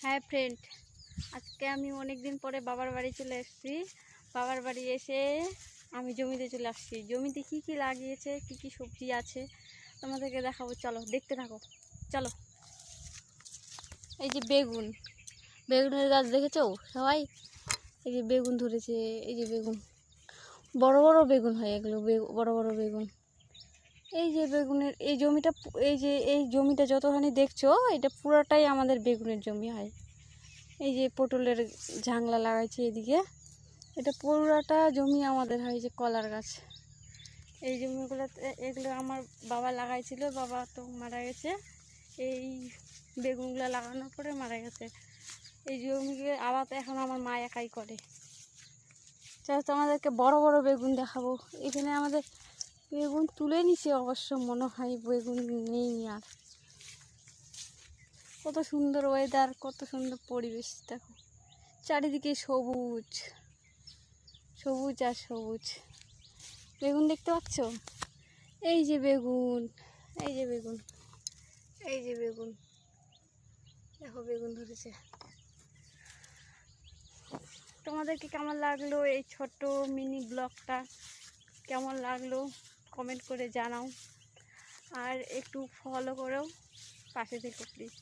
হ্যাঁ ফ্রেন্ড, আজকে আমি অনেক দিন পরে বাবার বাড়ি চলে এসেছি। বাবার বাড়ি এসে আমি জমিতে চলে আসছি। জমিতে কি কি লাগিয়েছে, কি কি সবজি আছে তোমাদেরকে দেখাবো। চলো দেখতে থাকো, চলো। এই যে বেগুন, বেগুনের গাছ দেখেছো সবাই? এই যে বেগুন ধরেছে, এই যে বেগুন, বড় বড় বেগুন হয় এগুলো, বড় বড় বেগুন। এই যে বেগুনের এই জমিটা, এই জমিটা যতখানি দেখছো এটা পুরোটাই আমাদের বেগুনের জমি হয়। এই যে পটলের ঝাংলা লাগাইছে এদিকে, এটা পুরোটা জমি আমাদের হয়। যে কলার গাছ, এই জমিগুলোতে এগুলো আমার বাবা লাগাইছিল, বাবা তো মারা গেছে। এই বেগুনগুলো লাগানোর পরে মারা গেছে। এই জমিগুলো আবার এখন আমার মা একাই করে। চলো তোমাদেরকে বড় বড় বেগুন দেখাবো। এখানে আমাদের বেগুন তুলে নিছে অবশ্য, মনে হয় বেগুন নেই আর। কত সুন্দর ওয়েদার, কত সুন্দর পরিবেশ দেখো, চারিদিকে সবুজ সবুজ আর সবুজ। বেগুন দেখতে পাচ্ছ? এই যে বেগুন, এই যে বেগুন, এই যে বেগুন, দেখো বেগুন ধরেছে। তোমাদেরকে কেমন লাগলো এই ছোট্ট মিনি ব্লগটা? কেমন লাগলো কমেন্ট করে জানাও, আর একটু ফলো করেও পাশে থেকো প্লিজ।